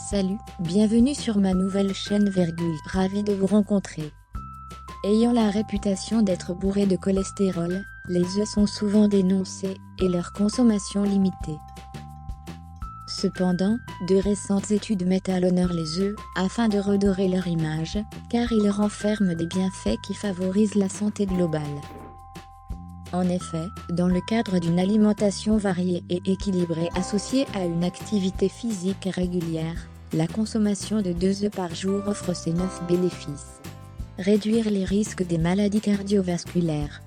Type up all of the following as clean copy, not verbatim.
Salut, bienvenue sur ma nouvelle chaîne. Ravi de vous rencontrer. Ayant la réputation d'être bourrés de cholestérol, les œufs sont souvent dénoncés, et leur consommation limitée. Cependant, de récentes études mettent à l'honneur les œufs, afin de redorer leur image, car ils renferment des bienfaits qui favorisent la santé globale. En effet, dans le cadre d'une alimentation variée et équilibrée associée à une activité physique régulière, la consommation de 2 œufs par jour offre ses 9 bénéfices. Réduire les risques des maladies cardiovasculaires.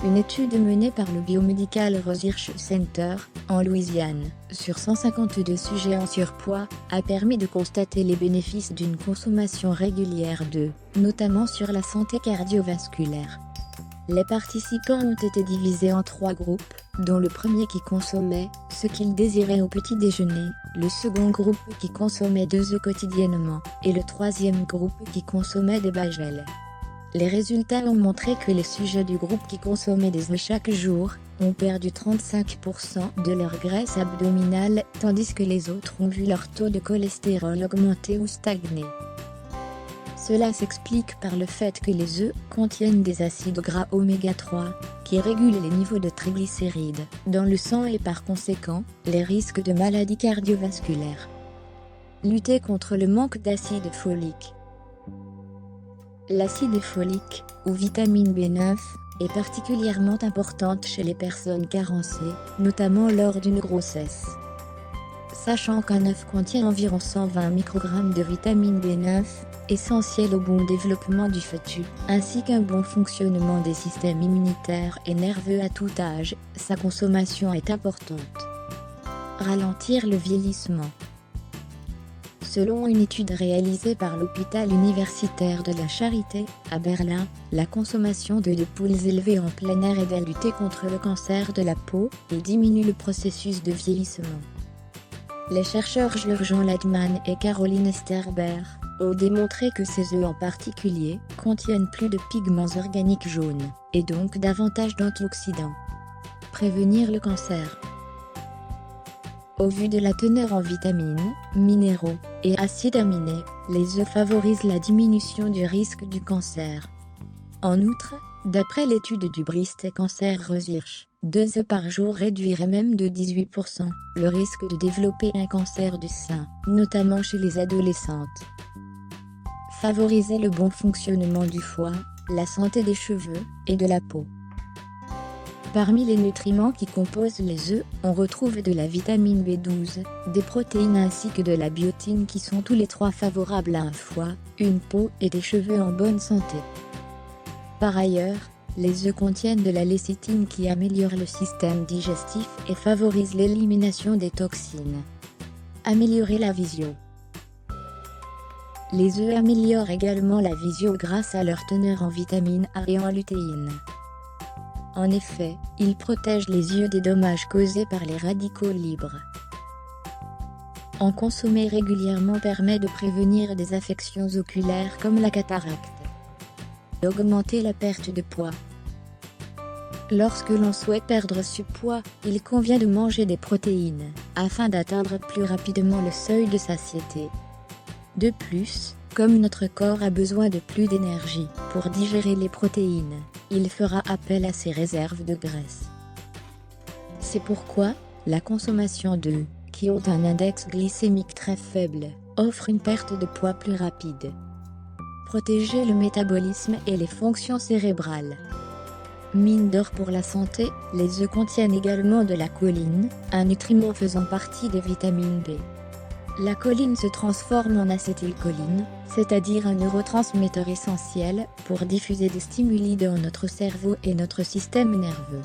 Une étude menée par le Biomedical Research Center, en Louisiane, sur 152 sujets en surpoids, a permis de constater les bénéfices d'une consommation régulière d'œufs, notamment sur la santé cardiovasculaire. Les participants ont été divisés en 3 groupes, dont le premier qui consommait ce qu'il désirait au petit déjeuner, le second groupe qui consommait 2 œufs quotidiennement, et le troisième groupe qui consommait des bagels. Les résultats ont montré que les sujets du groupe qui consommaient des œufs chaque jour ont perdu 35% de leur graisse abdominale, tandis que les autres ont vu leur taux de cholestérol augmenter ou stagner. Cela s'explique par le fait que les œufs contiennent des acides gras oméga 3, qui régulent les niveaux de triglycérides dans le sang et par conséquent, les risques de maladies cardiovasculaires. Lutter contre le manque d'acide folique. L'acide folique, ou vitamine B9, est particulièrement importante chez les personnes carencées, notamment lors d'une grossesse. Sachant qu'un œuf contient environ 120 microgrammes de vitamine B9, essentielle au bon développement du fœtus, ainsi qu'un bon fonctionnement des systèmes immunitaires et nerveux à tout âge, sa consommation est importante. Ralentir le vieillissement. Selon une étude réalisée par l'hôpital universitaire de la Charité, à Berlin, la consommation d'œufs de poules élevés en plein air aide à lutter contre le cancer de la peau et diminue le processus de vieillissement. Les chercheurs Jurgen Ladman et Caroline Esterber ont démontré que ces œufs en particulier contiennent plus de pigments organiques jaunes, et donc davantage d'antioxydants. Prévenir le cancer. Au vu de la teneur en vitamines, minéraux et acides aminés, les œufs favorisent la diminution du risque du cancer. En outre, d'après l'étude du Breast Cancer Research, 2 œufs par jour réduiraient même de 18% le risque de développer un cancer du sein, notamment chez les adolescentes. Favoriser le bon fonctionnement du foie, la santé des cheveux et de la peau. Parmi les nutriments qui composent les œufs, on retrouve de la vitamine B12, des protéines ainsi que de la biotine qui sont tous les 3 favorables à un foie, une peau et des cheveux en bonne santé. Par ailleurs, les œufs contiennent de la lécithine qui améliore le système digestif et favorise l'élimination des toxines. Améliorer la vision. Les œufs améliorent également la vision grâce à leur teneur en vitamine A et en lutéine. En effet, ils protègent les yeux des dommages causés par les radicaux libres. En consommer régulièrement permet de prévenir des affections oculaires comme la cataracte. Augmenter la perte de poids. Lorsque l'on souhaite perdre ce poids, il convient de manger des protéines, afin d'atteindre plus rapidement le seuil de satiété. De plus, comme notre corps a besoin de plus d'énergie pour digérer les protéines, il fera appel à ses réserves de graisse. C'est pourquoi, la consommation d'œufs, qui ont un index glycémique très faible, offre une perte de poids plus rapide. Protéger le métabolisme et les fonctions cérébrales. Mine d'or pour la santé, les œufs contiennent également de la choline, un nutriment faisant partie des vitamines B. La choline se transforme en acétylcholine, c'est-à-dire un neurotransmetteur essentiel pour diffuser des stimuli dans notre cerveau et notre système nerveux.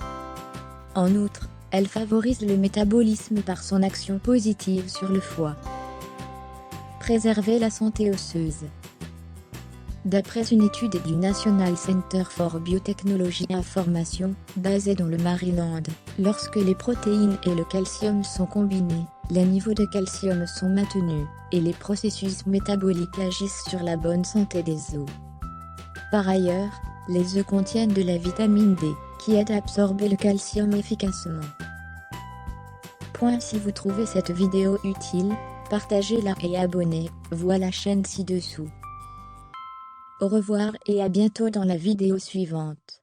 En outre, elle favorise le métabolisme par son action positive sur le foie. Préserver la santé osseuse. D'après une étude du National Center for Biotechnology Information, basée dans le Maryland, lorsque les protéines et le calcium sont combinés, les niveaux de calcium sont maintenus, et les processus métaboliques agissent sur la bonne santé des os. Par ailleurs, les œufs contiennent de la vitamine D, qui aide à absorber le calcium efficacement. Si vous trouvez cette vidéo utile, partagez-la et abonnez-vous à la chaîne ci-dessous. Au revoir et à bientôt dans la vidéo suivante.